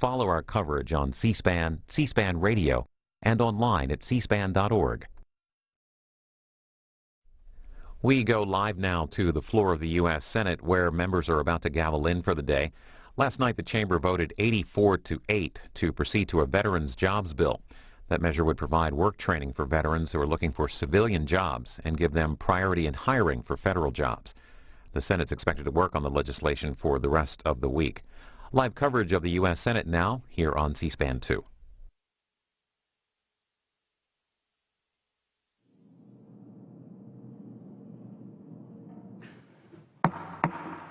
follow our coverage on C-SPAN, C-SPAN Radio, and online at cspan.org. We go live now to the floor of the U.S. Senate, where members are about to gavel in for the day. Last night, the chamber voted 84-8 to proceed to a veterans jobs bill. That measure would provide work training for veterans who are looking for civilian jobs and give them priority in hiring for federal jobs. The Senate's expected to work on the legislation for the rest of the week. Live coverage of the U.S. Senate now here on C-SPAN 2.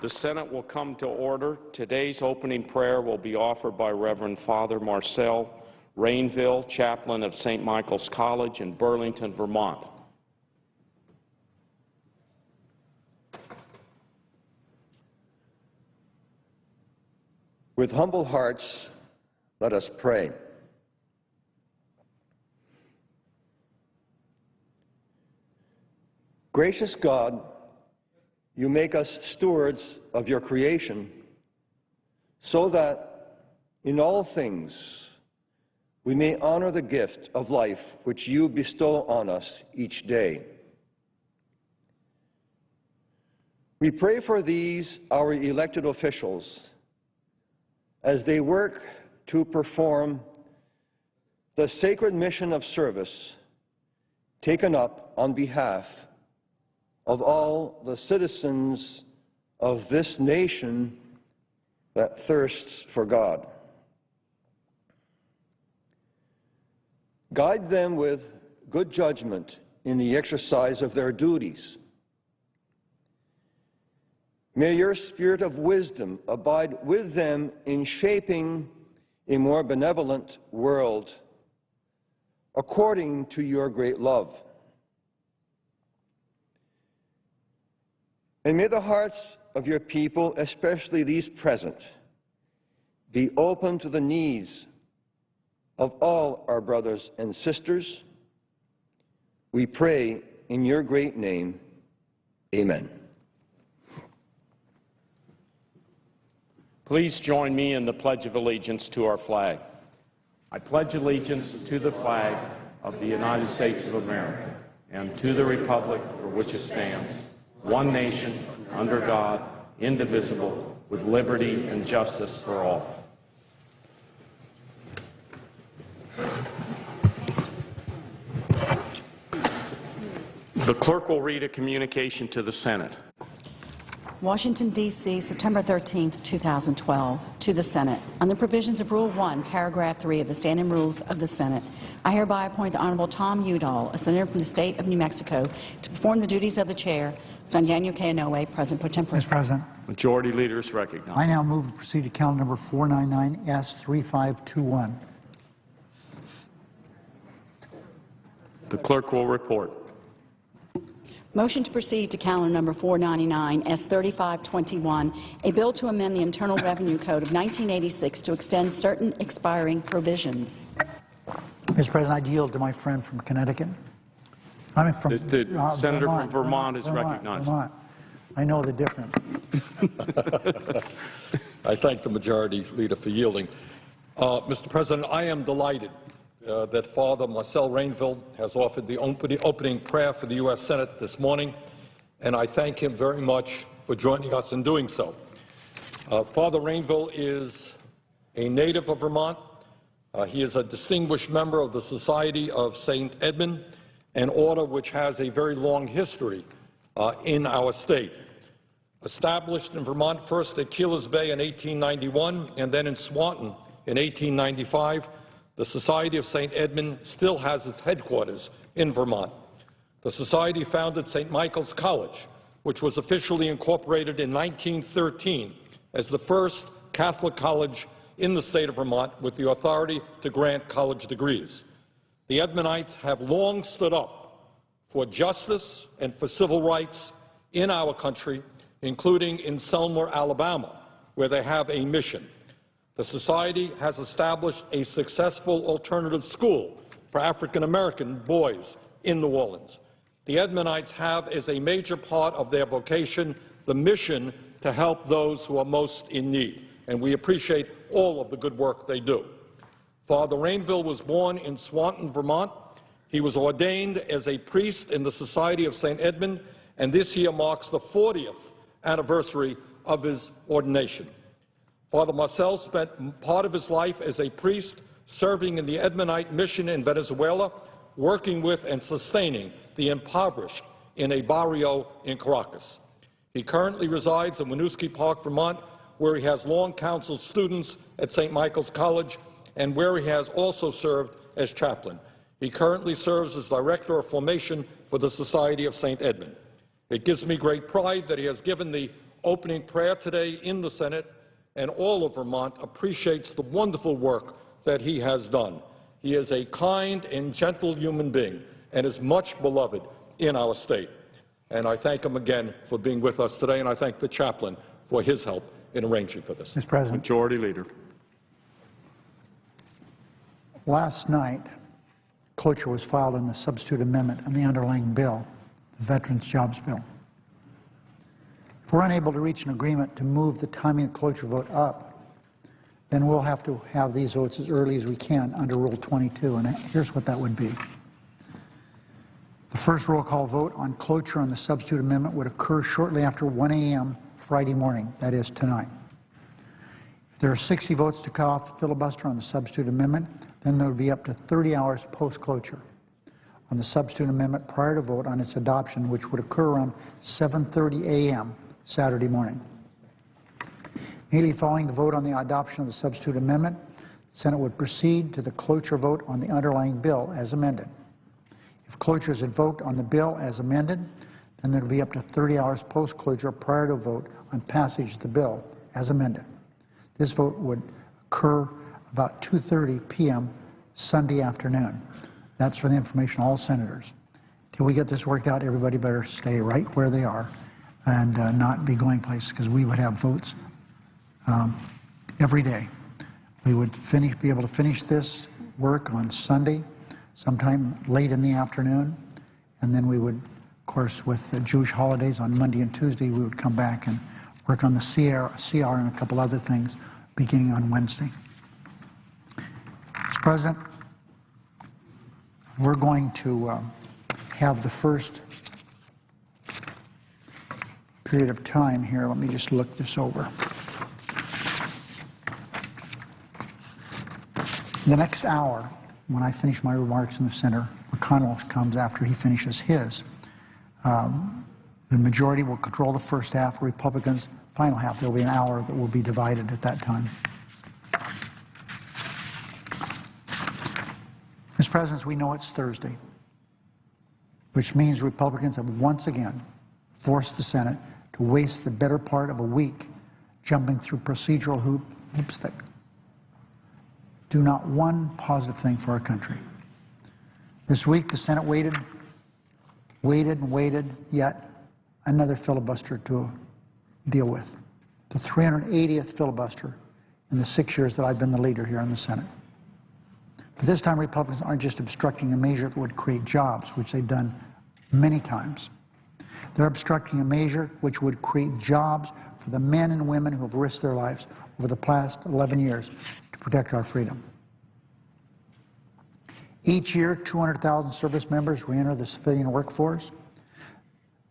The Senate will come to order. Today's opening prayer will be offered by Reverend Father Marcel Rainville, chaplain of St. Michael's College in Burlington, Vermont. With humble hearts, let us pray. Gracious God, you make us stewards of your creation so that in all things we may honor the gift of life which you bestow on us each day. We pray for these, our elected officials, as they work to perform the sacred mission of service taken up on behalf of all the citizens of this nation that thirsts for God. Guide them with good judgment in the exercise of their duties. May your spirit of wisdom abide with them in shaping a more benevolent world according to your great love. And may the hearts of your people, especially these present, be open to the needs of all our brothers and sisters. We pray in your great name. Amen. Please join me in the Pledge of Allegiance to our flag. I pledge allegiance to the flag of the United States of America and to the republic for which it stands, one nation, under God, indivisible, with liberty and justice for all. The clerk will read a communication to the Senate. Washington, D.C., September 13, 2012. To the Senate. On the provisions of Rule 1, Paragraph 3 of the Standing Rules of the Senate, I hereby appoint the Honorable Tom Udall, a senator from the state of New Mexico, to perform the duties of the chair. Son Daniel K. Inouye, President Pro Tempore. Mr. President. Majority Leader is recognized. I now move to proceed to calendar number 499S3521. The clerk will report. Motion to proceed to calendar number 499S3521, a bill to amend the Internal Revenue Code of 1986 to extend certain expiring provisions. Mr. President, I yield to my friend from Connecticut. I mean, from the senator from Vermont is recognized. Vermont. I know the difference. I thank the Majority Leader for yielding. Mr. President, I am delighted that Father Marcel Rainville has offered the opening prayer for the U.S. Senate this morning, and I thank him very much for joining us in doing so. Father Rainville is a native of Vermont. He is a distinguished member of the Society of St. Edmund, an order which has a very long history in our state. Established in Vermont first at Keeler's Bay in 1891 and then in Swanton in 1895, the Society of St. Edmund still has its headquarters in Vermont. The Society founded St. Michael's College, which was officially incorporated in 1913 as the first Catholic college in the state of Vermont with the authority to grant college degrees. The Edmondites have long stood up for justice and for civil rights in our country, including in Selmer, Alabama, where they have a mission. The Society has established a successful alternative school for African-American boys in New Orleans. The Edmondites have as a major part of their vocation the mission to help those who are most in need, and we appreciate all of the good work they do. Father Rainville was born in Swanton, Vermont. He was ordained as a priest in the Society of St. Edmund, and this year marks the 40th anniversary of his ordination. Father Marcel spent part of his life as a priest serving in the Edmundite mission in Venezuela, working with and sustaining the impoverished in a barrio in Caracas. He currently resides in Winooski Park, Vermont, where he has long counseled students at St. Michael's College and where he has also served as chaplain. He currently serves as Director of Formation for the Society of St. Edmund. It gives me great pride that he has given the opening prayer today in the Senate, and all of Vermont appreciates the wonderful work that he has done. He is a kind and gentle human being and is much beloved in our state. And I thank him again for being with us today, and I thank the chaplain for his help in arranging for this. Mr. President. Majority Leader. Last night, cloture was filed on the substitute amendment on the underlying bill, the Veterans Jobs Bill. If we're unable to reach an agreement to move the timing of cloture vote up, then we'll have to have these votes as early as we can under Rule 22, and here's what that would be. The first roll call vote on cloture on the substitute amendment would occur shortly after 1 a.m. Friday morning, that is tonight. If there are 60 votes to cut off the filibuster on the substitute amendment, then there would be up to 30 hours post-cloture on the substitute amendment prior to vote on its adoption, which would occur around 7:30 a.m. Saturday morning. Immediately following the vote on the adoption of the substitute amendment, the Senate would proceed to the cloture vote on the underlying bill as amended. If cloture is invoked on the bill as amended, then there will be up to 30 hours post-cloture prior to vote on passage of the bill as amended. This vote would occur about 2:30 p.m. Sunday afternoon. That's for the information of all senators. Till we get this worked out, everybody better stay right where they are and not be going places, because we would have votes every day. We would be able to finish this work on Sunday, sometime late in the afternoon, and then we would, of course, with the Jewish holidays on Monday and Tuesday, we would come back and work on the CR and a couple other things beginning on Wednesday. Mr. President, we're going to have the first period of time here. Let me just look this over. The next hour, when I finish my remarks in the center, McConnell comes after he finishes his. The majority will control the first half, Republicans, final half. There will be an hour that will be divided at that time. Mr. President, as we know, it's Thursday, which means Republicans have once again forced the Senate to waste the better part of a week jumping through procedural hoops that do not one positive thing for our country. This week, the Senate waited, yet another filibuster to deal with, the 380th filibuster in the 6 years that I've been the leader here in the Senate. But this time, Republicans aren't just obstructing a measure that would create jobs, which they've done many times. They're obstructing a measure which would create jobs for the men and women who have risked their lives over the past 11 years to protect our freedom. Each year, 200,000 service members re-enter the civilian workforce.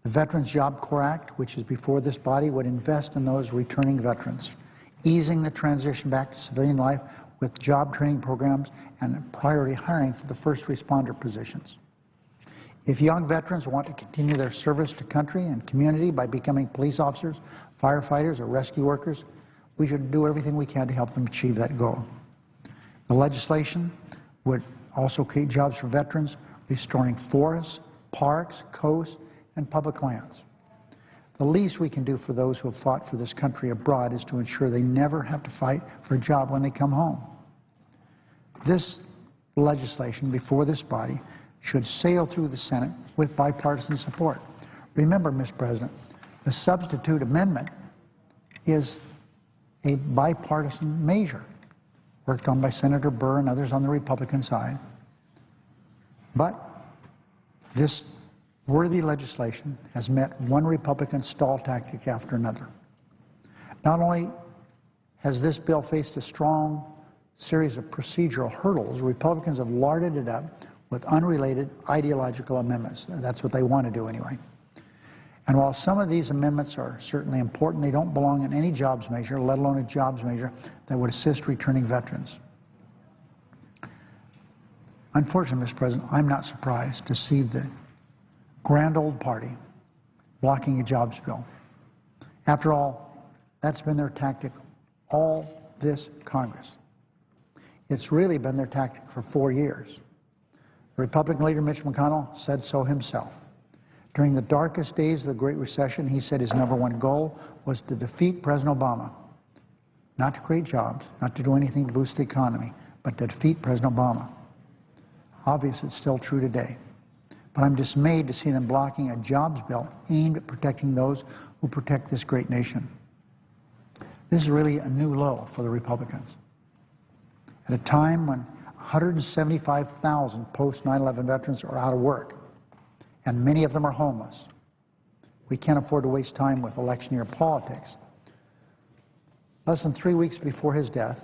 The Veterans Job Corps Act, which is before this body, would invest in those returning veterans, easing the transition back to civilian life with job training programs and priority hiring for the first responder positions. If young veterans want to continue their service to country and community by becoming police officers, firefighters, or rescue workers, we should do everything we can to help them achieve that goal. The legislation would also create jobs for veterans, restoring forests, parks, coasts, and public lands. The least we can do for those who have fought for this country abroad is to ensure they never have to fight for a job when they come home. This legislation before this body should sail through the Senate with bipartisan support. Remember, Mr. President, the substitute amendment is a bipartisan measure worked on by Senator Burr and others on the Republican side. But this worthy legislation has met one Republican stall tactic after another. Not only As this bill faced a strong series of procedural hurdles, Republicans have larded it up with unrelated ideological amendments. That's what they want to do anyway. And while some of these amendments are certainly important, they don't belong in any jobs measure, let alone a jobs measure that would assist returning veterans. Unfortunately, Mr. President, I'm not surprised to see the grand old party blocking a jobs bill. After all, that's been their tactic all this Congress. It's really been their tactic for 4 years. The Republican leader, Mitch McConnell, said so himself. During the darkest days of the Great Recession, he said his #1 goal was to defeat President Obama, not to create jobs, not to do anything to boost the economy, but to defeat President Obama. Obviously, it's still true today. But I'm dismayed to see them blocking a jobs bill aimed at protecting those who protect this great nation. This is really a new low for the Republicans. At a time when 175,000 post-9/11 veterans are out of work, and many of them are homeless, we can't afford to waste time with election year politics. Less than 3 weeks before his death,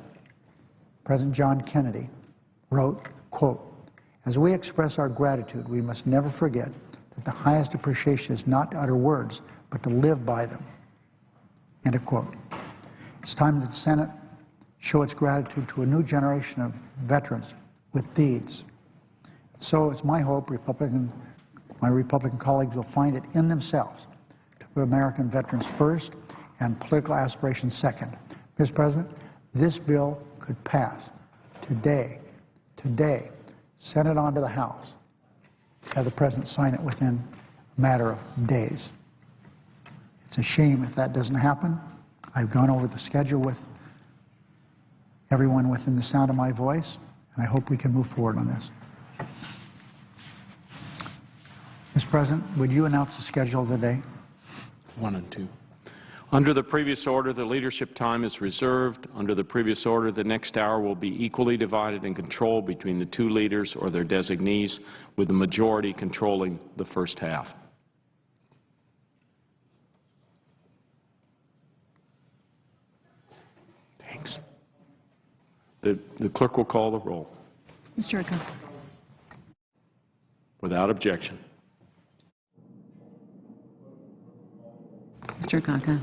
President John Kennedy wrote, quote, "As we express our gratitude, we must never forget that the highest appreciation is not to utter words, but to live by them." End of quote. It's time that the Senate show its gratitude to a new generation of veterans with deeds. So it's my hope my Republican colleagues will find it in themselves to put American veterans first and political aspirations second. Mr. President, this bill could pass today. Send it on to the House. Have the President sign it within a matter of days. It's a shame if that doesn't happen. I've gone over the schedule with everyone within the sound of my voice, and I hope we can move forward on this. Mr. President, would you announce the schedule of the day? 1 and 2. Under the previous order, the leadership time is reserved. Under the previous order, the next hour will be equally divided and controlled between the two leaders or their designees, with the majority controlling the first half. Thanks. The clerk will call the roll. Mr. Akaka. Without objection. Mr. Akaka.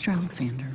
Mr. Alexander.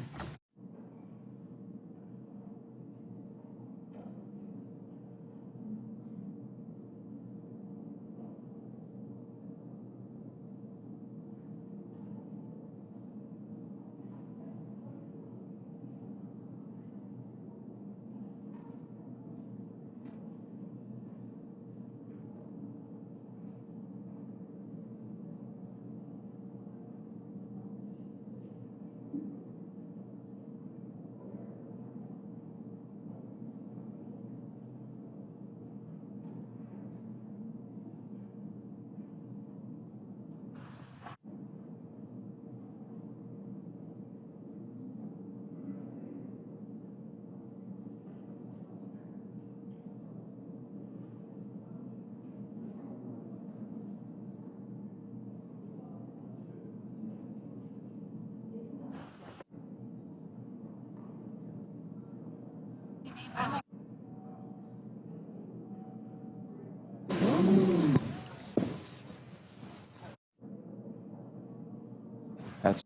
That's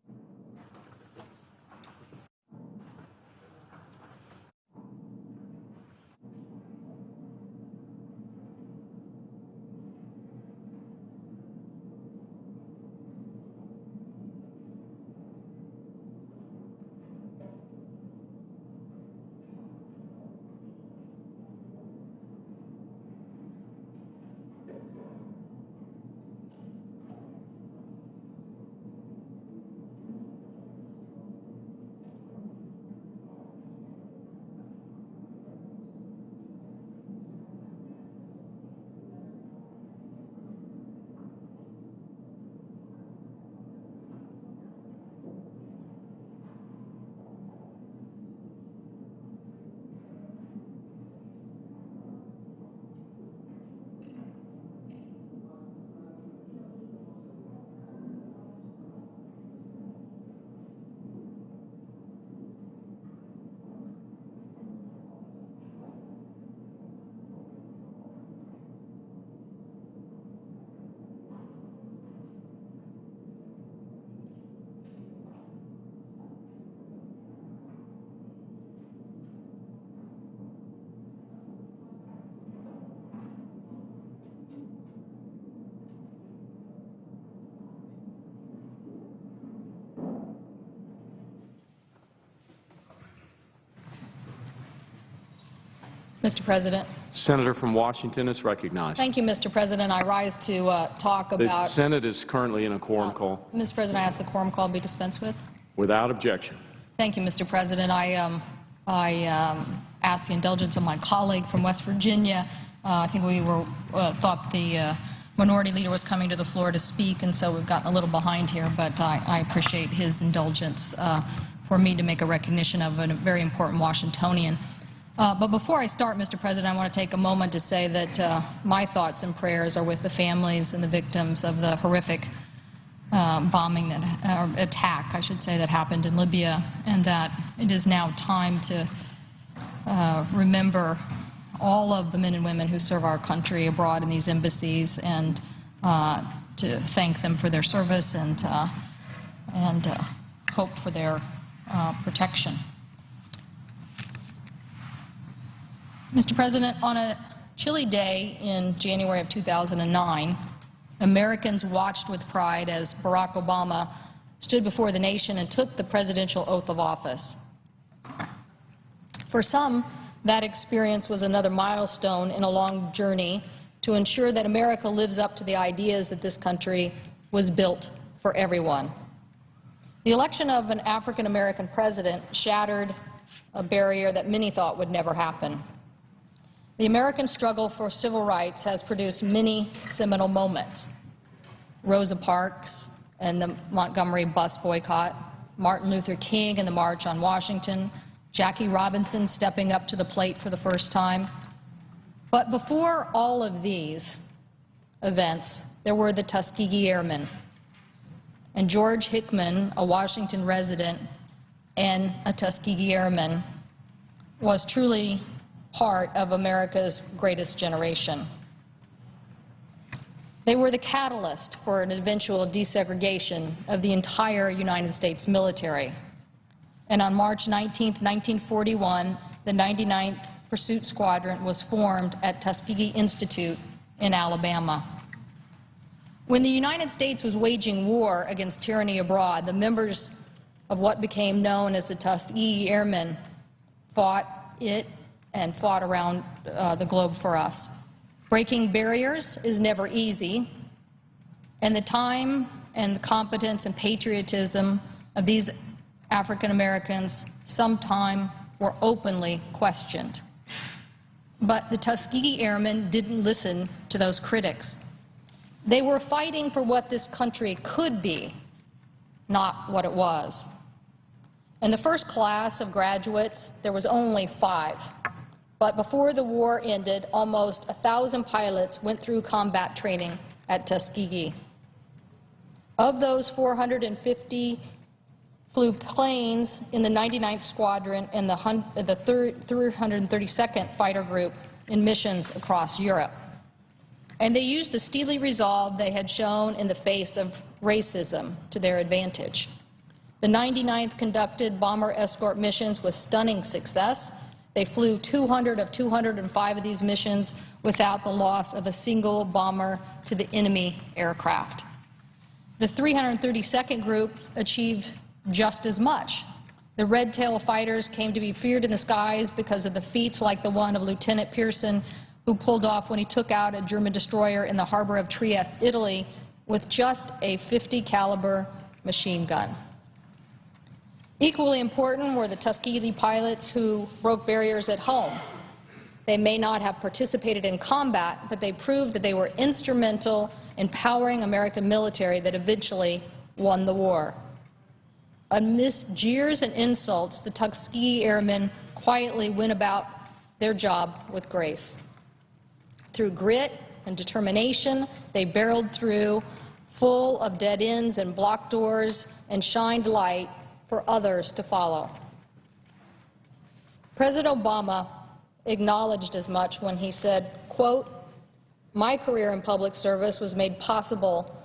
Mr. President. Senator from Washington is recognized. Thank you, Mr. President. I rise to talk about... The Senate is currently in a quorum call. Mr. President, I ask the quorum call be dispensed with. Without objection. Thank you, Mr. President. I ask the indulgence of my colleague from West Virginia. I think we thought the minority leader was coming to the floor to speak, and so we've gotten a little behind here, but I appreciate his indulgence for me to make a recognition of a very important Washingtonian. But before I start, Mr. President, I want to take a moment to say that my thoughts and prayers are with the families and the victims of the horrific bombing attack, I should say, that happened in Libya, and that it is now time to remember all of the men and women who serve our country abroad in these embassies, and to thank them for their service and hope for their protection. Mr. President, on a chilly day in January of 2009, Americans watched with pride as Barack Obama stood before the nation and took the presidential oath of office. For some, that experience was another milestone in a long journey to ensure that America lives up to the ideas that this country was built for everyone. The election of an African-American president shattered a barrier that many thought would never happen. The American struggle for civil rights has produced many seminal moments. Rosa Parks and the Montgomery bus boycott, Martin Luther King and the March on Washington, Jackie Robinson stepping up to the plate for the first time. But before all of these events, there were the Tuskegee Airmen. And George Hickman, a Washington resident and a Tuskegee Airman, was truly part of America's greatest generation. They were the catalyst for an eventual desegregation of the entire United States military. and on March 19, 1941, the 99th Pursuit Squadron was formed at Tuskegee Institute in Alabama. When the United States was waging war against tyranny abroad, the members of what became known as the Tuskegee Airmen fought it and fought around the globe for us. Breaking barriers is never easy, and the time and the competence and patriotism of these African Americans sometime were openly questioned. But the Tuskegee Airmen didn't listen to those critics. They were fighting for what this country could be, not what it was. In the first class of graduates, there was only 5. But before the war ended, almost 1,000 pilots went through combat training at Tuskegee. Of those, 450 flew planes in the 99th Squadron and the 332nd Fighter Group in missions across Europe. And they used the steely resolve they had shown in the face of racism to their advantage. The 99th conducted bomber escort missions with stunning success. They flew 200 of 205 of these missions without the loss of a single bomber to the enemy aircraft. The 332nd Group achieved just as much. The Red Tail fighters came to be feared in the skies because of the feats like the one of Lieutenant Pearson, who pulled off when he took out a German destroyer in the harbor of Trieste, Italy, with just a .50 caliber machine gun. Equally important were the Tuskegee pilots who broke barriers at home. They may not have participated in combat, but they proved that they were instrumental in powering American military that eventually won the war. Amidst jeers and insults, the Tuskegee Airmen quietly went about their job with grace. Through grit and determination, they barreled through, full of dead ends and blocked doors, and shined light for others to follow. President Obama acknowledged as much when he said, quote, "My career in public service was made possible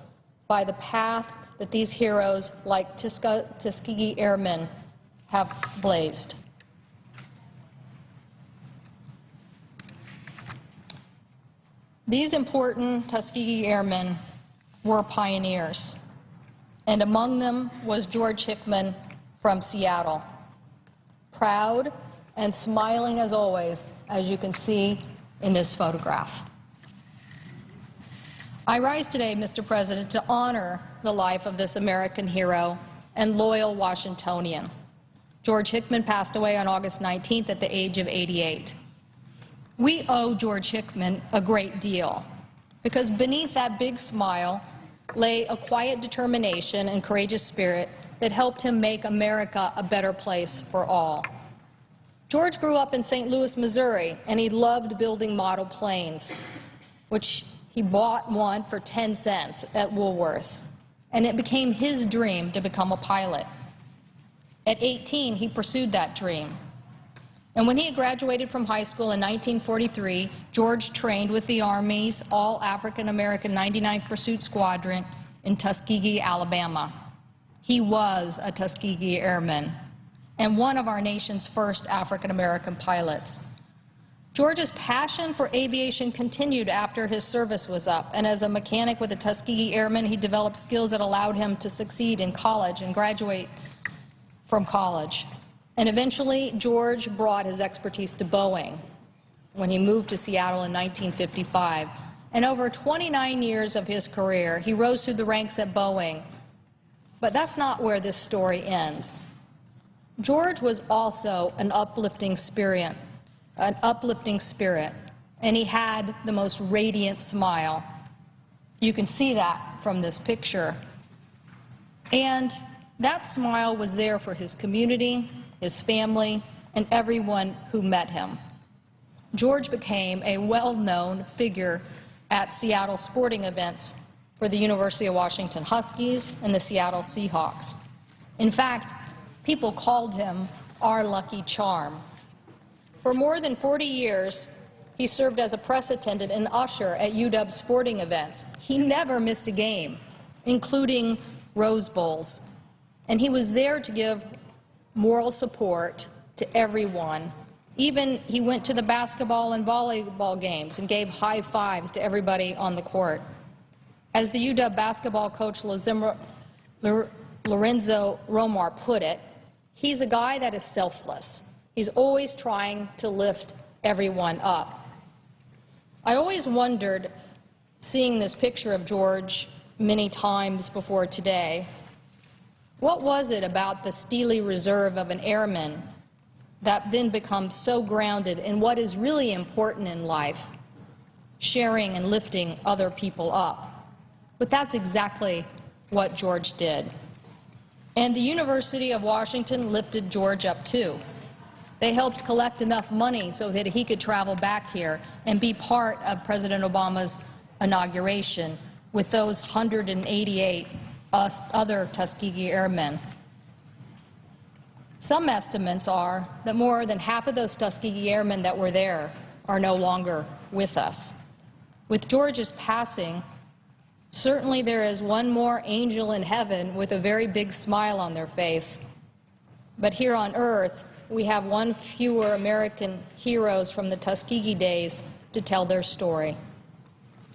by the path that these heroes like Tuskegee Airmen have blazed." These important Tuskegee Airmen were pioneers, and among them was George Hickman from Seattle, proud and smiling as always, as you can see in this photograph. I rise today, Mr. President, to honor the life of this American hero and loyal Washingtonian. George Hickman passed away on August 19th at the age of 88. We owe George Hickman a great deal because beneath that big smile lay a quiet determination and courageous spirit that helped him make America a better place for all. George grew up in St. Louis, Missouri, and he loved building model planes, which he bought one for 10 cents at Woolworth's, and it became his dream to become a pilot. At 18, he pursued that dream. And when he had graduated from high school in 1943, George trained with the Army's all-African-American 99th Pursuit Squadron in Tuskegee, Alabama. He was a Tuskegee Airman and one of our nation's first African-American pilots. George's passion for aviation continued after his service was up, and as a mechanic with the Tuskegee Airmen, he developed skills that allowed him to succeed in college and graduate from college. And eventually, George brought his expertise to Boeing when he moved to Seattle in 1955. And over 29 years of his career, he rose through the ranks at Boeing. But that's not where this story ends. George was also an uplifting spirit, and he had the most radiant smile. You can see that from this picture. And that smile was there for his community, his family, and everyone who met him. George became a well-known figure at Seattle sporting events for the University of Washington Huskies and the Seattle Seahawks. In fact, people called him our lucky charm. For more than 40 years, he served as a press attendant and usher at UW sporting events. He never missed a game, including Rose Bowls. And he was there to give moral support to everyone. Even he went to the basketball and volleyball games and gave high fives to everybody on the court. As the UW basketball coach Lorenzo Romar put it, he's a guy that is selfless. He's always trying to lift everyone up. I always wondered, seeing this picture of George many times before today, what was it about the steely reserve of an airman that then becomes so grounded in what is really important in life, sharing and lifting other people up? But that's exactly what George did. And the University of Washington lifted George up too. They helped collect enough money so that he could travel back here and be part of President Obama's inauguration with those 188 other Tuskegee Airmen. Some estimates are that more than half of those Tuskegee Airmen that were there are no longer with us. With George's passing, certainly there is one more angel in heaven with a very big smile on their face. But here on earth, we have one fewer American heroes from the Tuskegee days to tell their story.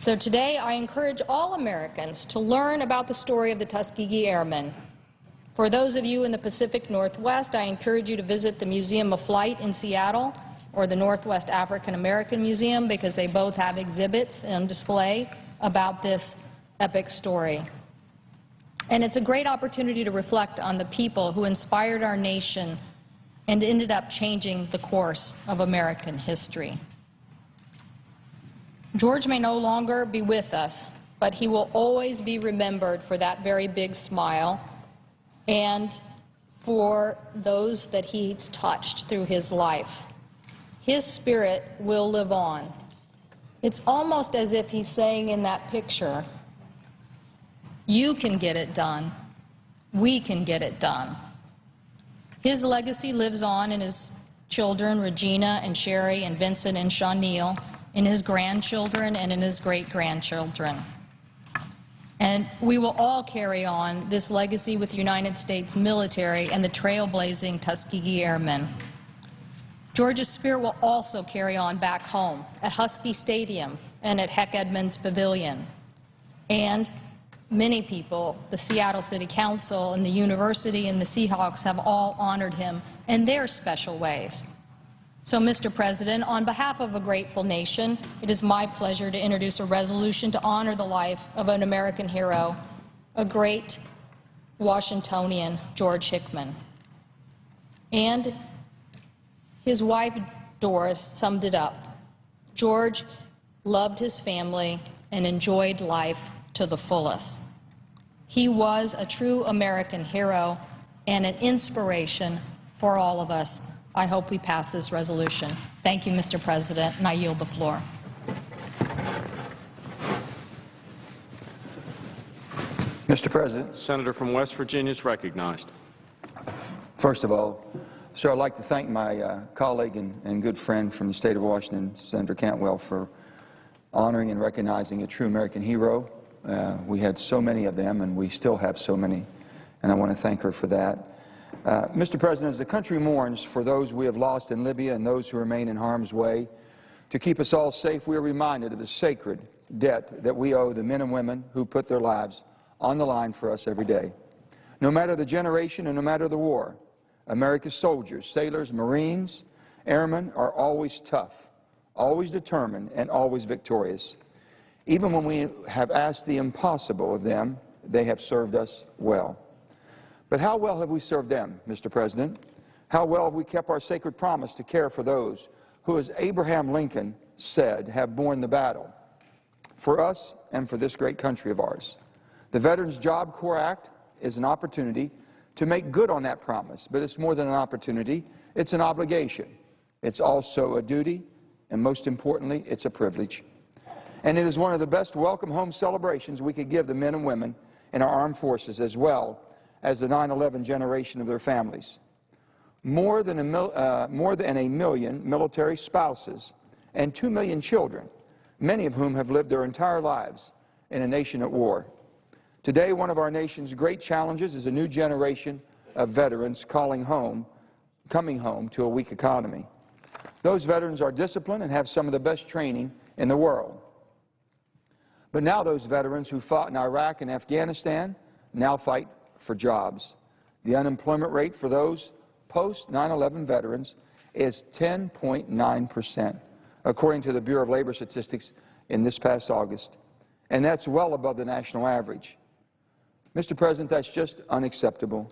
So today I encourage all Americans to learn about the story of the Tuskegee Airmen. For those of you in the Pacific Northwest, I encourage you to visit the Museum of Flight in Seattle or the Northwest African American Museum, because they both have exhibits on display about this epic story. And it's a great opportunity to reflect on the people who inspired our nation and ended up changing the course of American history. George may no longer be with us, but he will always be remembered for that very big smile and for those that he's touched through his life. His spirit will live on. It's almost as if he's saying in that picture, you can get it done. We can get it done. His legacy lives on in his children, Regina and Sherry and Vincent and Shawneel, in his grandchildren and in his great-grandchildren. And we will all carry on this legacy with the United States military and the trailblazing Tuskegee Airmen. George's spirit will also carry on back home at Husky Stadium and at Heck Edmonds Pavilion. And many people, the Seattle City Council and the university and the Seahawks, have all honored him in their special ways. So, Mr. President, on behalf of a grateful nation, it is my pleasure to introduce a resolution to honor the life of an American hero, a great Washingtonian, George Hickman. And his wife, Doris, summed it up. George loved his family and enjoyed life to the fullest. He was a true American hero and an inspiration for all of us. I hope we pass this resolution. Thank you, Mr. President, and I yield the floor. Mr. President. Senator from West Virginia is recognized. First of all, sir, I'd like to thank my colleague and good friend from the state of Washington, Senator Cantwell, for honoring and recognizing a true American hero. We had so many of them, and we still have so many, and I want to thank her for that. Mr. President, as the country mourns for those we have lost in Libya and those who remain in harm's way, to keep us all safe, we are reminded of the sacred debt that we owe the men and women who put their lives on the line for us every day. No matter the generation and no matter the war, America's soldiers, sailors, Marines, airmen are always tough, always determined, and always victorious. Even when we have asked the impossible of them, they have served us well. But how well have we served them, Mr. President? How well have we kept our sacred promise to care for those who, as Abraham Lincoln said, have borne the battle for us and for this great country of ours? The Veterans Job Corps Act is an opportunity to make good on that promise, but it's more than an opportunity, it's an obligation. It's also a duty, and most importantly, it's a privilege. And it is one of the best welcome home celebrations we could give the men and women in our armed forces, as well as the 9/11 generation of their families. More than a million military spouses and 2 million children, many of whom have lived their entire lives in a nation at war. Today, one of our nation's great challenges is a new generation of veterans coming home to a weak economy. Those veterans are disciplined and have some of the best training in the world. But now those veterans who fought in Iraq and Afghanistan now fight for jobs. The unemployment rate for those post-9/11 veterans is 10.9%, according to the Bureau of Labor Statistics in this past August. And that's well above the national average. Mr. President, that's just unacceptable.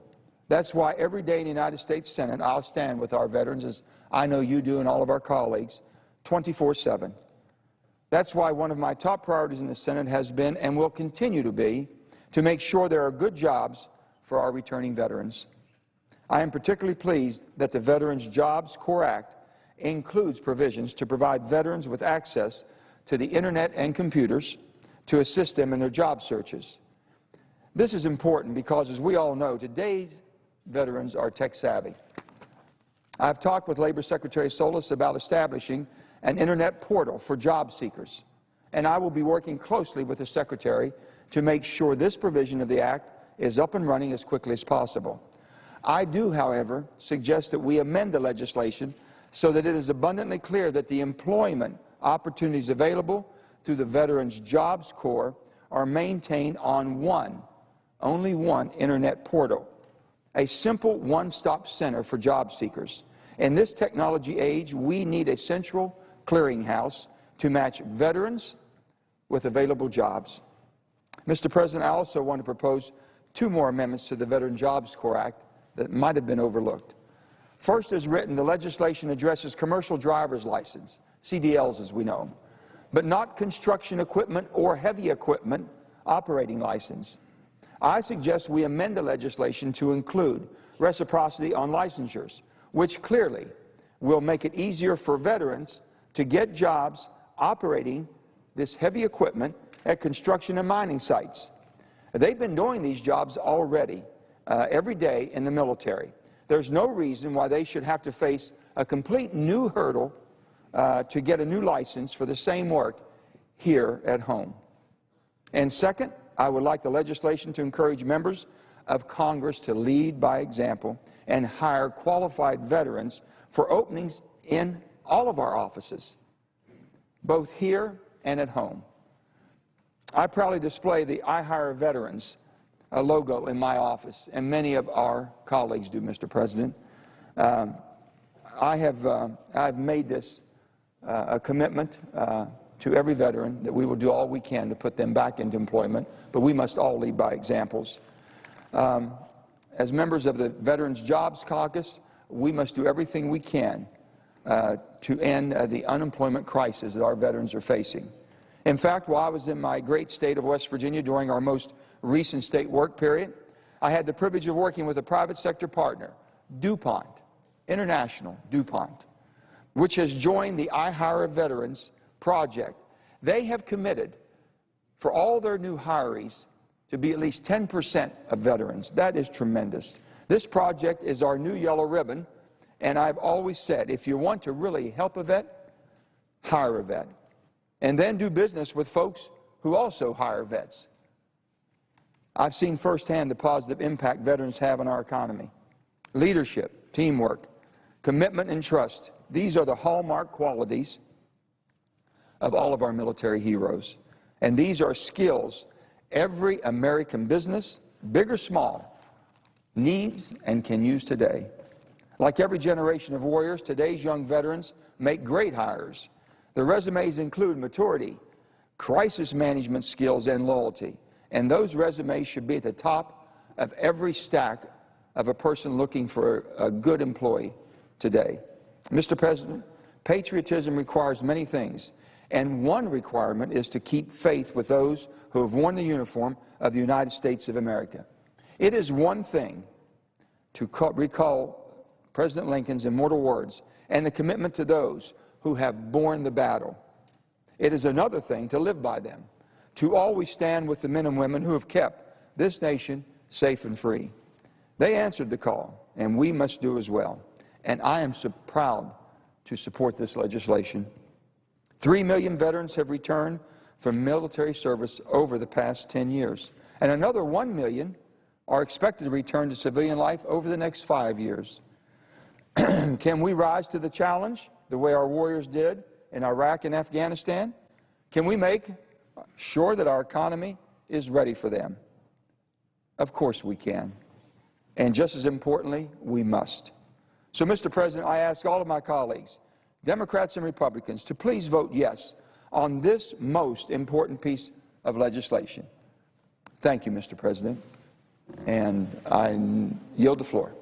That's why every day in the United States Senate, I'll stand with our veterans, as I know you do and all of our colleagues, 24/7. That's why one of my top priorities in the Senate has been and will continue to be to make sure there are good jobs for our returning veterans. I am particularly pleased that the Veterans Jobs Corps Act includes provisions to provide veterans with access to the Internet and computers to assist them in their job searches. This is important because, as we all know, today's veterans are tech savvy. I've talked with Labor Secretary Solis about establishing an Internet portal for job seekers, and I will be working closely with the Secretary to make sure this provision of the Act is up and running as quickly as possible. I do, however, suggest that we amend the legislation so that it is abundantly clear that the employment opportunities available through the Veterans Jobs Corps are maintained on only one Internet portal, a simple one-stop center for job seekers. In this technology age, we need a central clearinghouse to match veterans with available jobs. Mr. President, I also want to propose 2 more amendments to the Veterans Jobs Corps Act that might have been overlooked. First, as written, the legislation addresses commercial driver's license, CDLs as we know them, but not construction equipment or heavy equipment operating license. I suggest we amend the legislation to include reciprocity on licensures, which clearly will make it easier for veterans to get jobs operating this heavy equipment at construction and mining sites. They've been doing these jobs already every day in the military. There's no reason why they should have to face a complete new hurdle to get a new license for the same work here at home. And second, I would like the legislation to encourage members of Congress to lead by example and hire qualified veterans for openings in all of our offices, both here and at home. I proudly display the I Hire Veterans logo in my office, and many of our colleagues do, Mr. President. I've made this a commitment to every veteran that we will do all we can to put them back into employment, but we must all lead by examples. As members of the Veterans Jobs Caucus, we must do everything we can to end the unemployment crisis that our veterans are facing. In fact, while I was in my great state of West Virginia during our most recent state work period, I had the privilege of working with a private sector partner, DuPont, International DuPont, which has joined the I Hire Veterans project. They have committed for all their new hirees to be at least 10% of veterans. That is tremendous. This project is our new yellow ribbon, and I've always said, if you want to really help a vet, hire a vet. And then do business with folks who also hire vets. I've seen firsthand the positive impact veterans have on our economy. Leadership, teamwork, commitment, and trust. These are the hallmark qualities of all of our military heroes. And these are skills every American business, big or small, needs and can use today. Like every generation of warriors, today's young veterans make great hires. Their resumes include maturity, crisis management skills, and loyalty. And those resumes should be at the top of every stack of a person looking for a good employee today. Mr. President, patriotism requires many things, and one requirement is to keep faith with those who have worn the uniform of the United States of America. It is one thing to recall President Lincoln's immortal words and the commitment to those who have borne the battle. It is another thing to live by them, to always stand with the men and women who have kept this nation safe and free. They answered the call, and we must do as well. And I am so proud to support this legislation. 3 million veterans have returned from military service over the past 10 years, and another 1 million are expected to return to civilian life over the next 5 years. Can we rise to the challenge the way our warriors did in Iraq and Afghanistan? Can we make sure that our economy is ready for them? Of course we can. And just as importantly, we must. So, Mr. President, I ask all of my colleagues, Democrats and Republicans, to please vote yes on this most important piece of legislation. Thank you, Mr. President. And I yield the floor.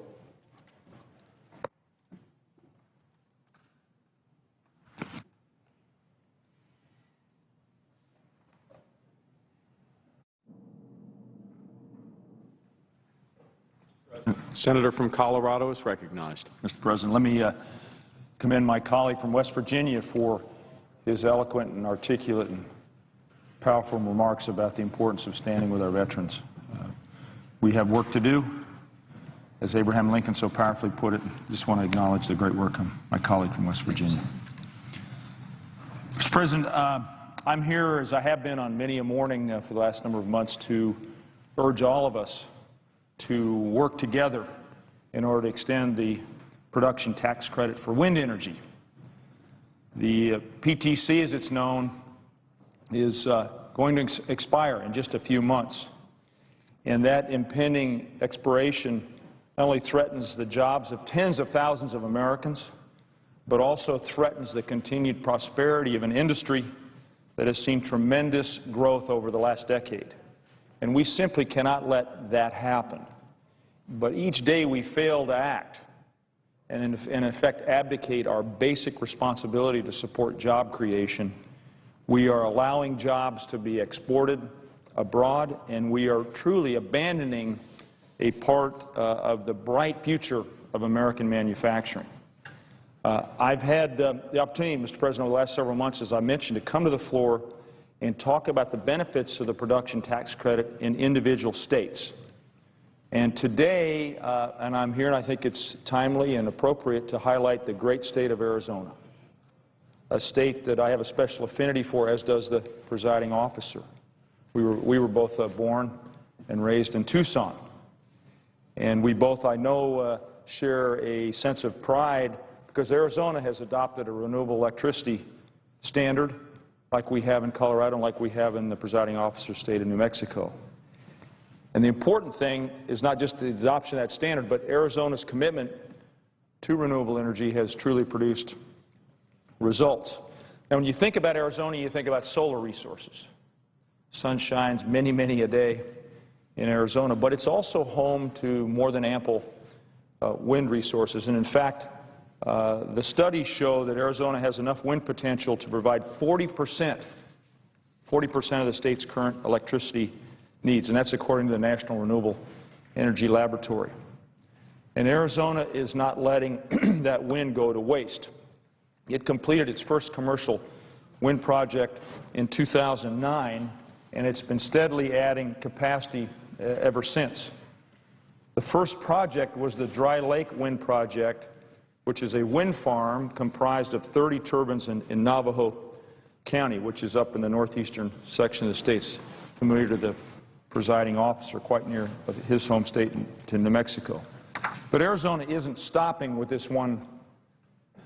Senator from Colorado is recognized. Mr. President, let me commend my colleague from West Virginia for his eloquent and articulate and powerful remarks about the importance of standing with our veterans. We have work to do. As Abraham Lincoln so powerfully put it, I just want to acknowledge the great work of my colleague from West Virginia. Mr. President, I'm here, as I have been on many a morning for the last number of months, to urge all of us to work together in order to extend the production tax credit for wind energy. The PTC, as it's known, is going to expire in just a few months. And that impending expiration not only threatens the jobs of tens of thousands of Americans, but also threatens the continued prosperity of an industry that has seen tremendous growth over the last decade. And we simply cannot let that happen. But each day we fail to act and in effect abdicate our basic responsibility to support job creation. We are allowing jobs to be exported abroad, and we are truly abandoning a part of the bright future of American manufacturing. I've had the opportunity, Mr. President, over the last several months, as I mentioned, to come to the floor and talk about the benefits of the production tax credit in individual states. And today, and I'm here and I think it's timely and appropriate to highlight the great state of Arizona, a state that I have a special affinity for, as does the presiding officer. We were both born and raised in Tucson. And we both, I know, share a sense of pride because Arizona has adopted a renewable electricity standard like we have in Colorado and like we have in the presiding officer state of New Mexico. And the important thing is not just the adoption of that standard, but Arizona's commitment to renewable energy has truly produced results. Now, when you think about Arizona, you think about solar resources. Sun shines many, many a day in Arizona, but it's also home to more than ample wind resources. And in fact, the studies show that Arizona has enough wind potential to provide 40% of the state's current electricity needs, and that's according to the National Renewable Energy Laboratory. And Arizona is not letting that wind go to waste. It completed its first commercial wind project in 2009, and it's been steadily adding capacity ever since. The first project was the Dry Lake Wind Project, which is a wind farm comprised of 30 turbines in Navajo County, which is up in the northeastern section of the state, familiar to the presiding officer, quite near his home state to New Mexico. But Arizona isn't stopping with this one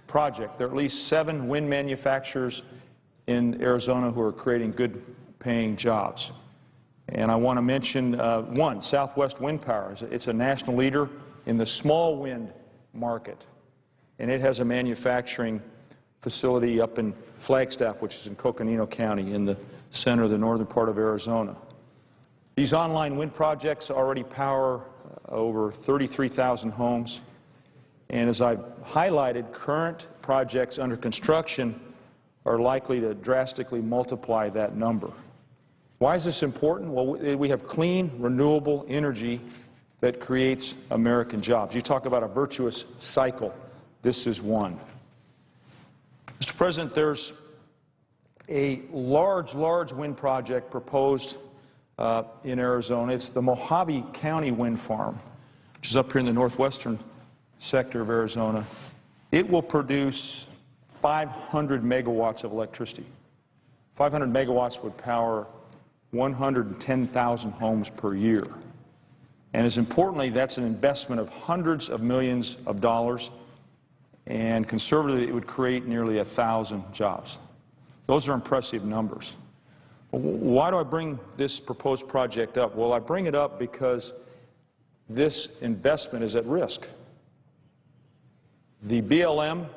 project. There are at least 7 wind manufacturers in Arizona who are creating good-paying jobs. And I want to mention one, Southwest Wind Power. It's a national leader in the small wind market, and it has a manufacturing facility up in Flagstaff, which is in Coconino County in the center of the northern part of Arizona. These online wind projects already power over 33,000 homes, and as I've highlighted, current projects under construction are likely to drastically multiply that number. Why is this important? Well, we have clean, renewable energy that creates American jobs. You talk about a virtuous cycle. This is one. Mr. President, there's a large wind project proposed in Arizona. It's the Mojave County Wind Farm, which is up here in the northwestern sector of Arizona. It will produce 500 megawatts of electricity. 500 megawatts would power 110,000 homes per year. And as importantly, that's an investment of hundreds of millions of dollars, and conservatively it would create nearly 1,000 jobs. Those are impressive numbers. Why do I bring this proposed project up? Well, I bring it up because this investment is at risk. The BLM,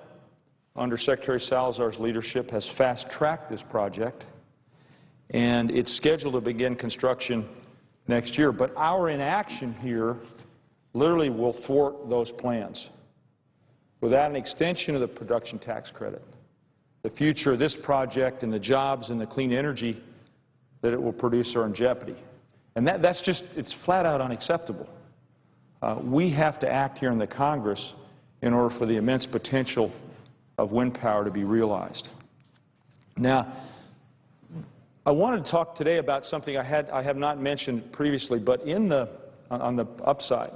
under Secretary Salazar's leadership, has fast-tracked this project, and it's scheduled to begin construction next year. But our inaction here literally will thwart those plans. Without an extension of the production tax credit, the future of this project and the jobs and the clean energy that it will produce are in jeopardy. And that's just, it's flat out unacceptable. We have to act here in the Congress in order for the immense potential of wind power to be realized. Now, I wanted to talk today about something I have not mentioned previously, but on the upside,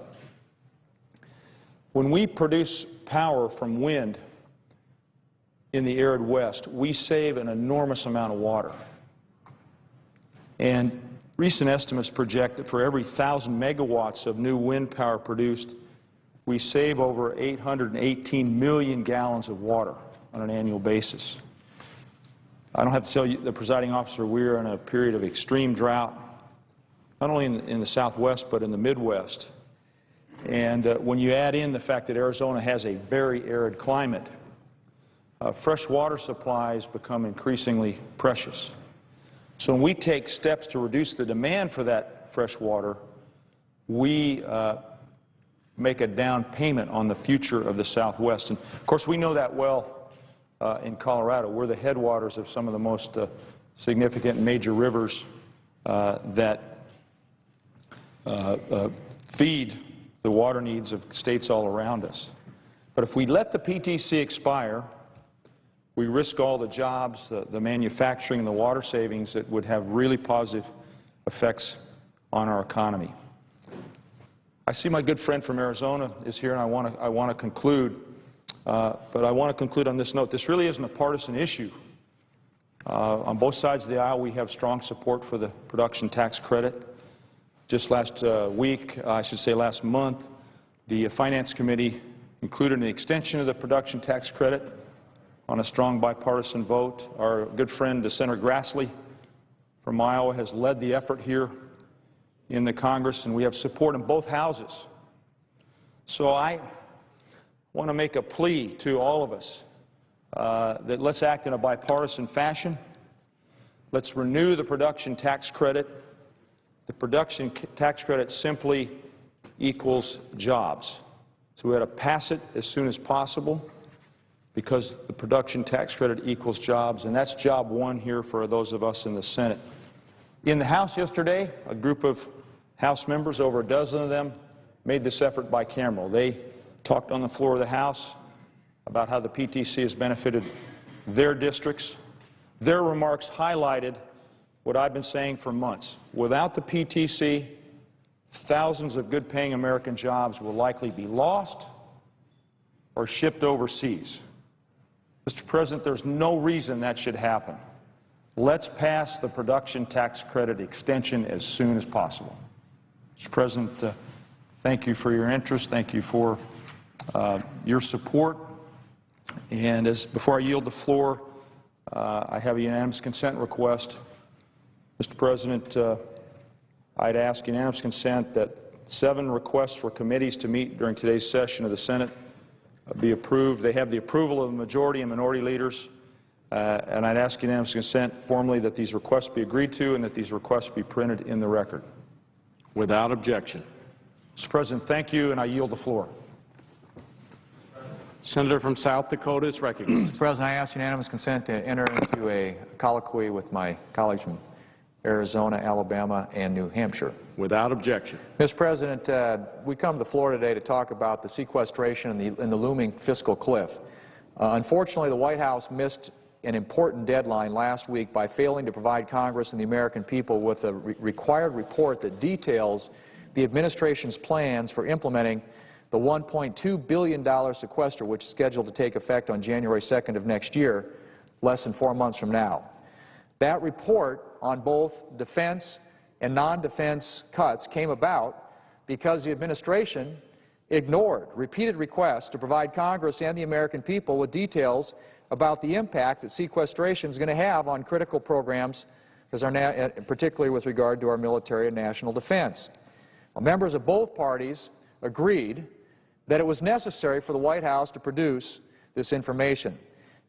when we produce power from wind in the arid West, we save an enormous amount of water. And recent estimates project that for every 1,000 megawatts of new wind power produced, we save over 818 million gallons of water on an annual basis. I don't have to tell you, the presiding officer, we're in a period of extreme drought, not only in the Southwest but in the Midwest. And when you add in the fact that Arizona has a very arid climate, fresh water supplies become increasingly precious. So when we take steps to reduce the demand for that fresh water, we make a down payment on the future of the Southwest. And of course, we know that well in Colorado. We're the headwaters of some of the most significant and major rivers that feed the water needs of states all around us. But if we let the PTC expire, we risk all the jobs, the manufacturing, and the water savings that would have really positive effects on our economy. I see my good friend from Arizona is here, and I want to conclude. But I want to conclude on this note. This really isn't a partisan issue. On both sides of the aisle, we have strong support for the production tax credit. Just last last month, the Finance Committee included an extension of the production tax credit on a strong bipartisan vote. Our good friend, Senator Grassley from Iowa, has led the effort here in the Congress, and we have support in both houses. So I want to make a plea to all of us that let's act in a bipartisan fashion. Let's renew the production tax credit. The production tax credit simply equals jobs. So we ought to pass it as soon as possible because the production tax credit equals jobs, and that's job one here for those of us in the Senate. In the House yesterday, a group of House members, over a dozen of them, made this effort bicameral. They talked on the floor of the House about how the PTC has benefited their districts. Their remarks highlighted what I've been saying for months. Without the PTC, thousands of good-paying American jobs will likely be lost or shipped overseas. Mr. President, there's no reason that should happen. Let's pass the production tax credit extension as soon as possible. Mr. President, thank you for your interest. Thank you for your support. And before I yield the floor, I have a unanimous consent request. Mr. President, I'd ask unanimous consent that 7 requests for committees to meet during today's session of the Senate be approved. They have the approval of the majority and minority leaders, and I'd ask unanimous consent formally that these requests be agreed to and that these requests be printed in the record. Without objection. Mr. President, thank you, and I yield the floor. Senator from South Dakota is recognized. Mr. President, I ask unanimous consent to enter into a colloquy with my colleagues from Arizona, Alabama, and New Hampshire. Without objection. Mr. President, we come to the floor today to talk about the sequestration and the looming fiscal cliff. Unfortunately, the White House missed an important deadline last week by failing to provide Congress and the American people with a required report that details the administration's plans for implementing the $1.2 billion sequester, which is scheduled to take effect on January 2nd of next year, less than 4 months from now. That report on both defense and non-defense cuts came about because the administration ignored repeated requests to provide Congress and the American people with details about the impact that sequestration is going to have on critical programs, particularly with regard to our military and national defense. Well, members of both parties agreed that it was necessary for the White House to produce this information.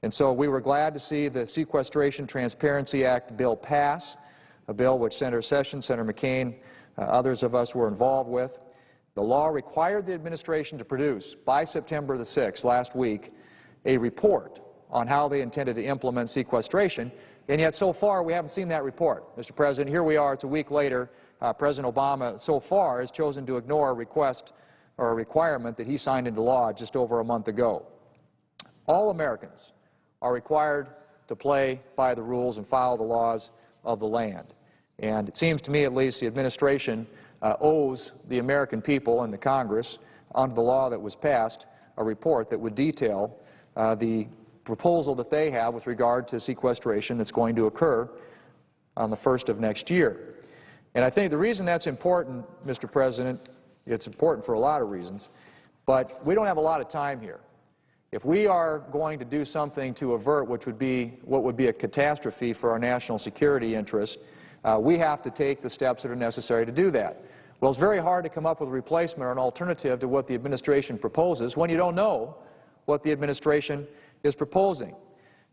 And so we were glad to see the Sequestration Transparency Act bill pass, a bill which Senator Sessions, Senator McCain, others of us were involved with. The law required the administration to produce, by September the 6th, last week, a report on how they intended to implement sequestration, and yet so far we haven't seen that report. Mr. President, here we are, it's a week later. President Obama so far has chosen to ignore a request or a requirement that he signed into law just over a month ago. All Americans are required to play by the rules and follow the laws of the land. And it seems to me, at least, the administration owes the American people and the Congress, under the law that was passed, a report that would detail the proposal that they have with regard to sequestration that's going to occur on the 1st of next year. And I think the reason that's important, Mr. President, it's important for a lot of reasons, but we don't have a lot of time here. If we are going to do something to avert what would be a catastrophe for our national security interests, we have to take the steps that are necessary to do that. Well, it's very hard to come up with a replacement or an alternative to what the administration proposes when you don't know what the administration is proposing.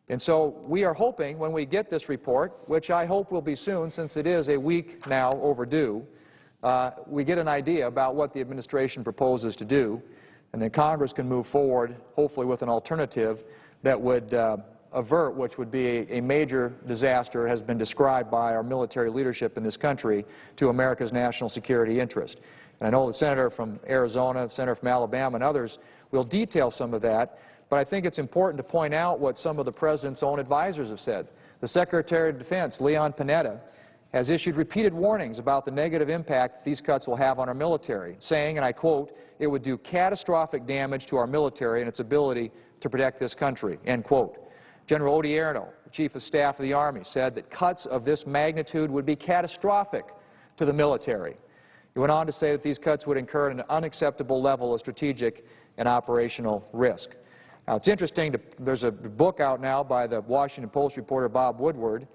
And so we are hoping when we get this report, which I hope will be soon since it is a week now overdue, we get an idea about what the administration proposes to do, and then Congress can move forward, hopefully with an alternative that would avert which would be a major disaster, has been described by our military leadership in this country, to America's national security interest. And I know the Senator from Arizona, the Senator from Alabama, and others will detail some of that, but I think it's important to point out what some of the President's own advisors have said. The Secretary of Defense, Leon Panetta, has issued repeated warnings about the negative impact these cuts will have on our military, saying, and I quote, "It would do catastrophic damage to our military and its ability to protect this country," end quote. General Odierno, the Chief of Staff of the Army, said that cuts of this magnitude would be catastrophic to the military. He went on to say that these cuts would incur an unacceptable level of strategic and operational risk. Now, it's interesting, there's a book out now by the Washington Post reporter Bob Woodward,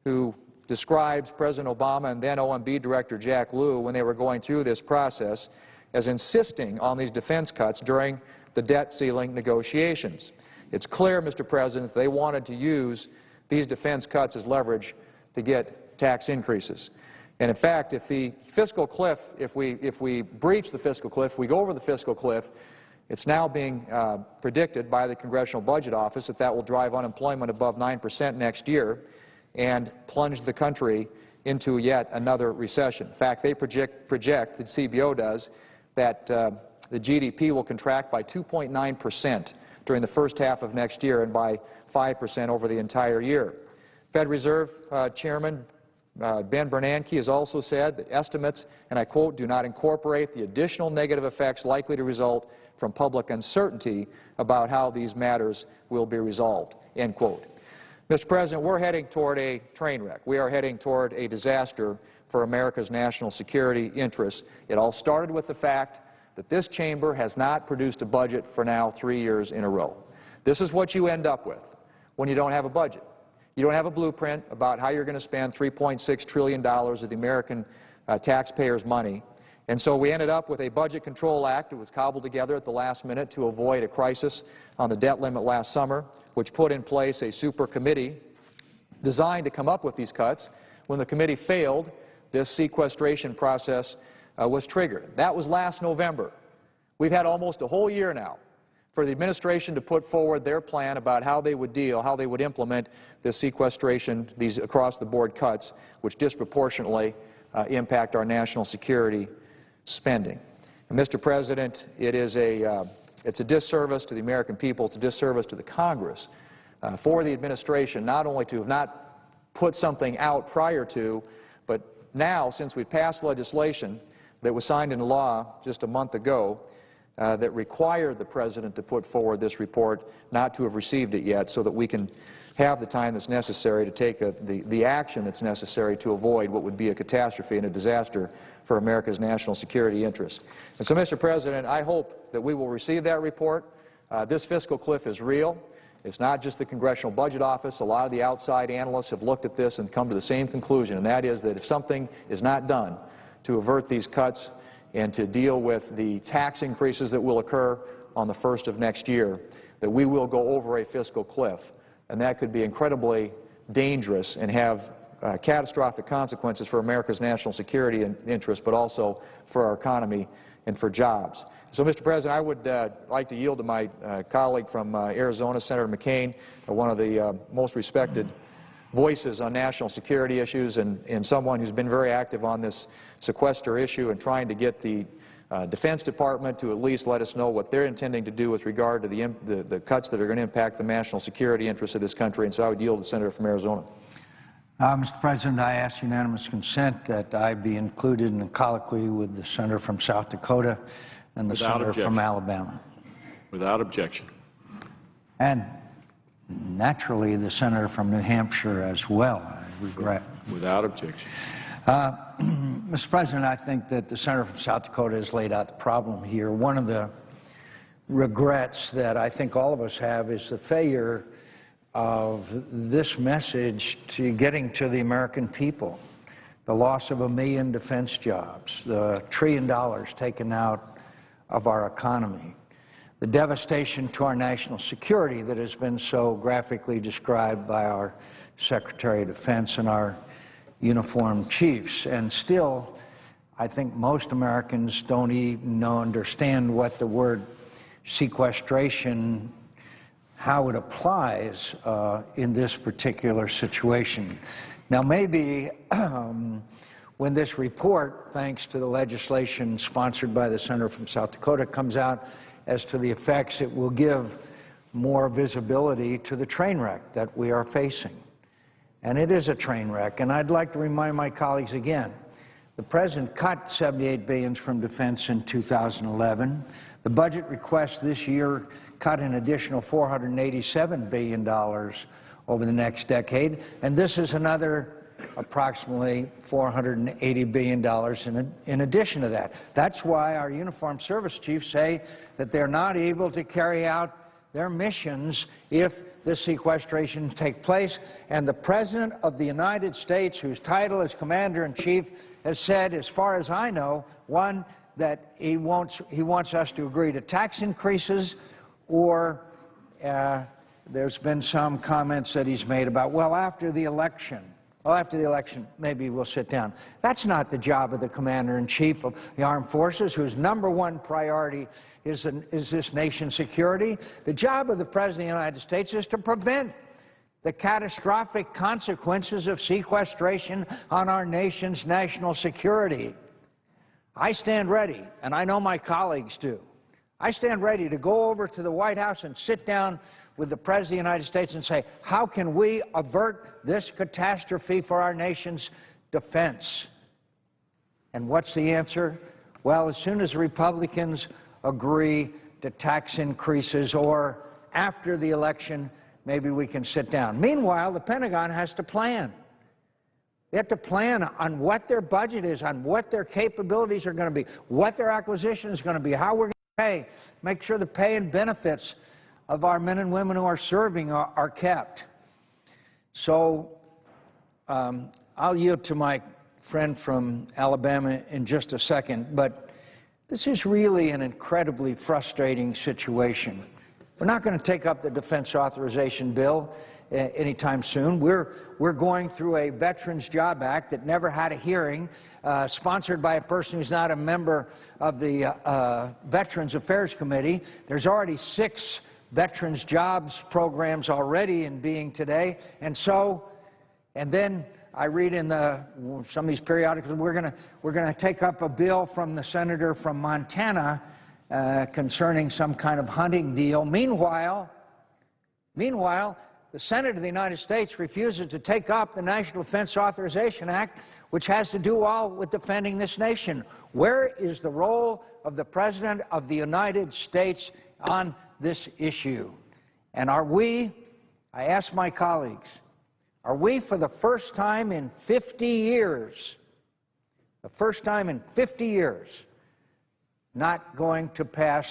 who describes President Obama and then OMB Director Jack Lew, when they were going through this process, as insisting on these defense cuts during the debt ceiling negotiations. It's clear, Mr. President, they wanted to use these defense cuts as leverage to get tax increases. And in fact, if the fiscal cliff, if we breach the fiscal cliff, we go over the fiscal cliff, it's now being predicted by the Congressional Budget Office that will drive unemployment above 9% next year and plunge the country into yet another recession. In fact, they project, the CBO does, that the GDP will contract by 2.9% during the first half of next year and by 5% over the entire year. Fed Reserve Chairman Ben Bernanke has also said that estimates, and I quote, "do not incorporate the additional negative effects likely to result from public uncertainty about how these matters will be resolved," end quote. Mr. President, we're heading toward a train wreck. We are heading toward a disaster for America's national security interests. It all started with the fact that this chamber has not produced a budget for now 3 years in a row. This is what you end up with when you don't have a budget. You don't have a blueprint about how you're going to spend $3.6 trillion of the American taxpayers' money. And so we ended up with a Budget Control Act that was cobbled together at the last minute to avoid a crisis on the debt limit last summer, which put in place a super committee designed to come up with these cuts. When the committee failed, this sequestration process was triggered. That was last November. We've had almost a whole year now for the administration to put forward their plan about how they would deal, how they would implement this sequestration, these across-the-board cuts, which disproportionately impact our national security spending. And Mr. President, it's a disservice to the American people, it's a disservice to the Congress for the administration not only to have not put something out prior to, but now, since we've passed legislation that was signed into law just a month ago that required the President to put forward this report, not to have received it yet, so that we can have the time that's necessary to take the action that's necessary to avoid what would be a catastrophe and a disaster for America's national security interests. And so, Mr. President, I hope that we will receive that report. This fiscal cliff is real. It's not just the Congressional Budget Office. A lot of the outside analysts have looked at this and come to the same conclusion, and that is that if something is not done to avert these cuts and to deal with the tax increases that will occur on the 1st of next year, that we will go over a fiscal cliff. And that could be incredibly dangerous and have catastrophic consequences for America's national security and interests, but also for our economy and for jobs. So, Mr. President, I would like to yield to my colleague from Arizona, Senator McCain, one of the most respected voices on national security issues and someone who's been very active on this sequester issue and trying to get the Defense Department to at least let us know what they're intending to do with regard to the cuts that are going to impact the national security interests of this country. And so I would yield to the Senator from Arizona. Mr. President, I ask unanimous consent that I be included in a colloquy with the Senator from South Dakota and the Senator from Alabama. Without objection. And naturally, the Senator from New Hampshire as well, I regret. Without objection. Mr. President, I think that the Senator from South Dakota has laid out the problem here. One of the regrets that I think all of us have is the failure of this message to getting to the American people. The loss of 1 million defense jobs, the $1 trillion taken out of our economy, the devastation to our national security that has been so graphically described by our Secretary of Defense and our uniformed chiefs. And still, I think most Americans don't even understand what the word sequestration, how it applies in this particular situation. Now, maybe when this report, thanks to the legislation sponsored by the Senator from South Dakota, comes out as to the effects, it will give more visibility to the train wreck that we are facing. And it is a train wreck. And I'd like to remind my colleagues again, the President cut $78 billion from defense in 2011. The budget request this year cut an additional $487 billion over the next decade. And this is another approximately $480 billion in addition to that. That's why our uniformed service chiefs say that they're not able to carry out their missions if the sequestration take place. And the President of the United States, whose title is Commander-in-Chief, has said, as far as I know, one, that he wants us to agree to tax increases, or there's been some comments that he's made about, well, after the election, maybe we'll sit down. That's not the job of the Commander-in-Chief of the Armed Forces, whose #1 priority is this nation's security. The job of the President of the United States is to prevent the catastrophic consequences of sequestration on our nation's national security. I stand ready, and I know my colleagues do. I stand ready to go over to the White House and sit down with the President of the United States and say, how can we avert this catastrophe for our nation's defense? And what's the answer? Well, as soon as Republicans agree to tax increases, or after the election, maybe we can sit down. Meanwhile, the Pentagon has to plan. They have to plan on what their budget is, on what their capabilities are going to be, what their acquisition is going to be, how we're going to pay, make sure the pay and benefits of our men and women who are serving are kept. So I'll yield to my friend from Alabama in just a second, but this is really an incredibly frustrating situation. We're not going to take up the defense authorization bill anytime soon. We're going through a Veterans Job Act that never had a hearing, sponsored by a person who's not a member of the Veterans Affairs Committee. There's already 6 veterans jobs programs already in being today. And then I read in some of these periodicals, we're going to take up a bill from the senator from Montana concerning some kind of hunting deal. Meanwhile, the Senate of the United States refuses to take up the National Defense Authorization Act, which has to do all with defending this nation. Where is the role of the President of the United States on this issue? And are we I ask my colleagues, are we for the first time in 50 years, not going to pass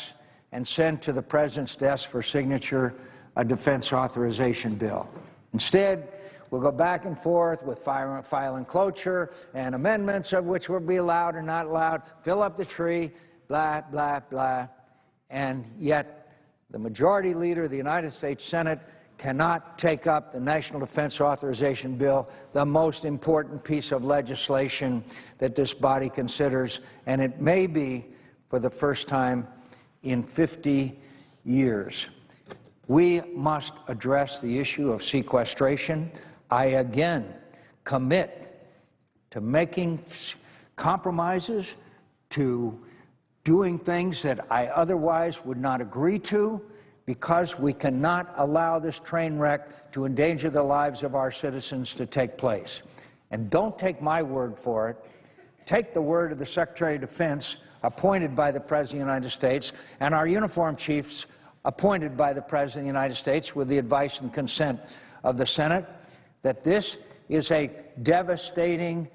and send to the President's desk for signature a defense authorization bill? Instead, we'll go back and forth with file and cloture and amendments of which will be allowed or not allowed, fill up the tree, blah, blah, blah. And yet the majority leader of the United States Senate cannot take up the National Defense Authorization Bill, the most important piece of legislation that this body considers, and it may be for the first time in 50 years. We must address the issue of sequestration. I again commit to making compromises, to doing things that I otherwise would not agree to, because we cannot allow this train wreck to endanger the lives of our citizens to take place. And don't take my word for it. Take the word of the Secretary of Defense, appointed by the President of the United States, and our uniformed chiefs appointed by the President of the United States with the advice and consent of the Senate, that this is a devastating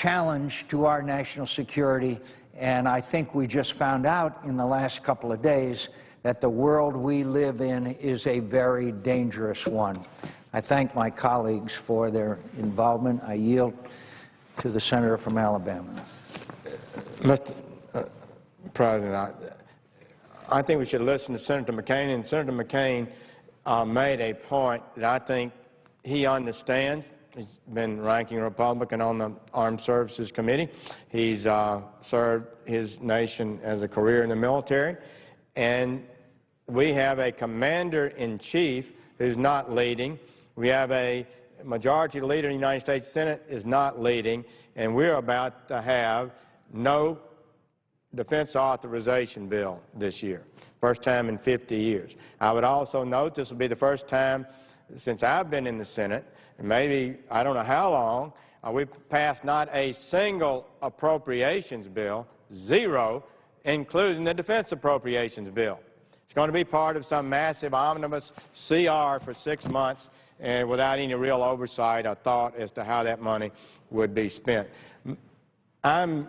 challenge to our national security. And I think we just found out in the last couple of days that the world we live in is a very dangerous one. I thank my colleagues for their involvement. I yield to the senator from Alabama. Mr. President, I think we should listen to Senator McCain, and Senator McCain made a point that I think he understands. He's been ranking Republican on the Armed Services Committee. He's served his nation as a career in the military. And we have a commander-in-chief who's not leading. We have a majority leader in the United States Senate is not leading. And we're about to have no defense authorization bill this year. First time in 50 years. I would also note this will be the first time since I've been in the Senate, and maybe I don't know how long, we've passed not a single appropriations bill, zero, including the defense appropriations bill. It's going to be part of some massive omnibus CR for 6 months and without any real oversight or thought as to how that money would be spent. I'm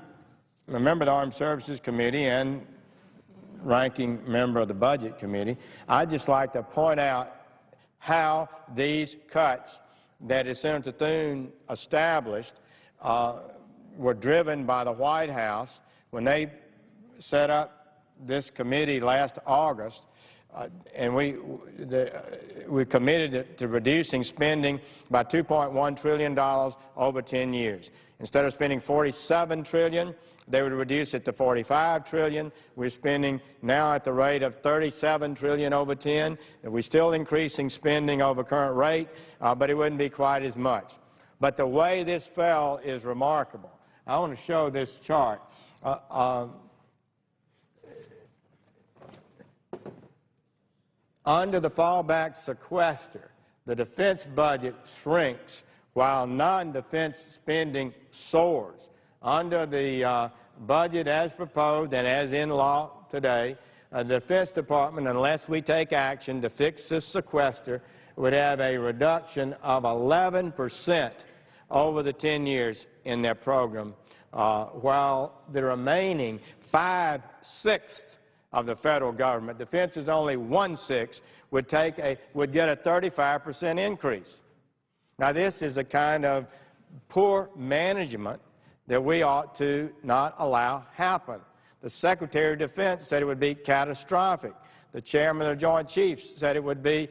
a member of the Armed Services Committee and ranking member of the Budget Committee. I'd just like to point out how these cuts that as Senator Thune established were driven by the White House when they set up this committee last August, and we committed to reducing spending by $2.1 trillion over 10 years. Instead of spending $47 trillion, they would reduce it to $45 trillion. We're spending now at the rate of $37 trillion over 10. We're still increasing spending over current rate, but it wouldn't be quite as much. But the way this fell is remarkable. I want to show this chart. Under the fallback sequester, the defense budget shrinks while non-defense spending soars. Under the budget as proposed and as in law today, the Defense Department, unless we take action to fix this sequester, would have a reduction of 11% over the 10 years in their program, while the remaining 5/6 of the federal government, defense is only 1/6, would get a 35% increase. Now, this is a kind of poor management that we ought to not allow happen. The Secretary of Defense said it would be catastrophic. The Chairman of the Joint Chiefs said it would be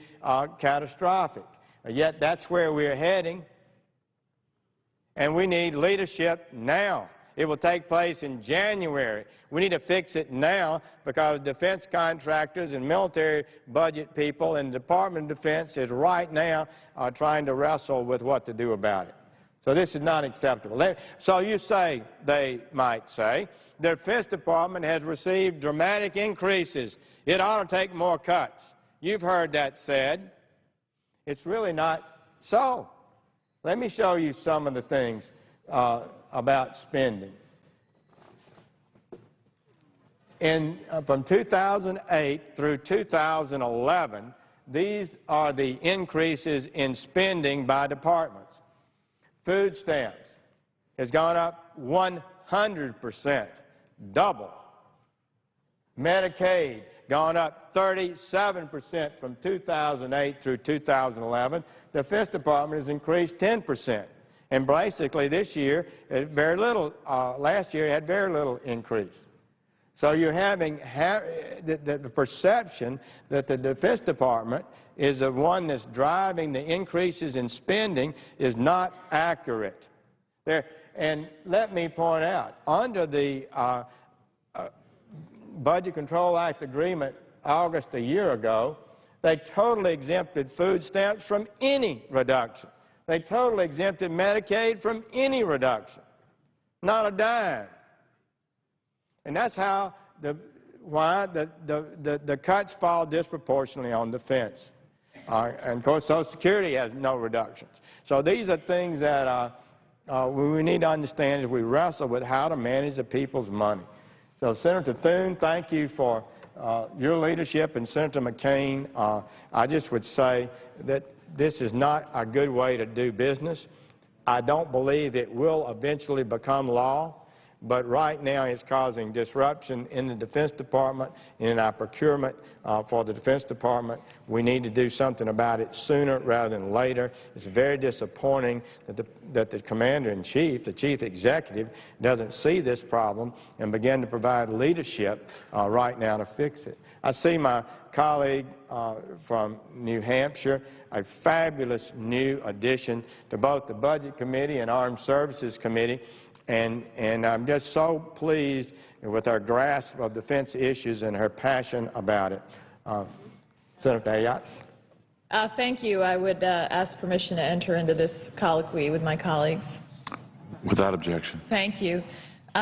catastrophic. Yet that's where we're heading, and we need leadership now. It will take place in January. We need to fix it now because defense contractors and military budget people and the Department of Defense is right now trying to wrestle with what to do about it. So this is not acceptable. So you say, they might say, the Defense Department has received dramatic increases. It ought to take more cuts. You've heard that said. It's really not so. Let me show you some of the things about spending. From 2008 through 2011, these are the increases in spending by departments. Food stamps has gone up 100%, double. Medicaid gone up 37% from 2008 through 2011. The Defense Department has increased 10%. And basically this year, very little, last year it had very little increase. So you're having the perception that the Defense Department is the one that's driving the increases in spending is not accurate. And let me point out, under the Budget Control Act agreement August a year ago, they totally exempted food stamps from any reduction. They totally exempted Medicaid from any reduction, not a dime. And that's how why the cuts fall disproportionately on defense. And of course, Social Security has no reductions. So these are things that we need to understand as we wrestle with how to manage the people's money. So Senator Thune, thank you for your leadership, and Senator McCain, I just would say that this is not a good way to do business. I don't believe it will eventually become law, but right now it's causing disruption in the Defense Department and in our procurement for the Defense Department. We need to do something about it sooner rather than later. It's very disappointing that the Commander-in-Chief, the Chief Executive, doesn't see this problem and begin to provide leadership right now to fix it. I see my colleague from New Hampshire, a fabulous new addition to both the Budget Committee and Armed Services Committee. And I'm just so pleased with her grasp of defense issues and her passion about it. Senator Ayotte. Thank you. I would ask permission to enter into this colloquy with my colleagues. Without objection. Thank you.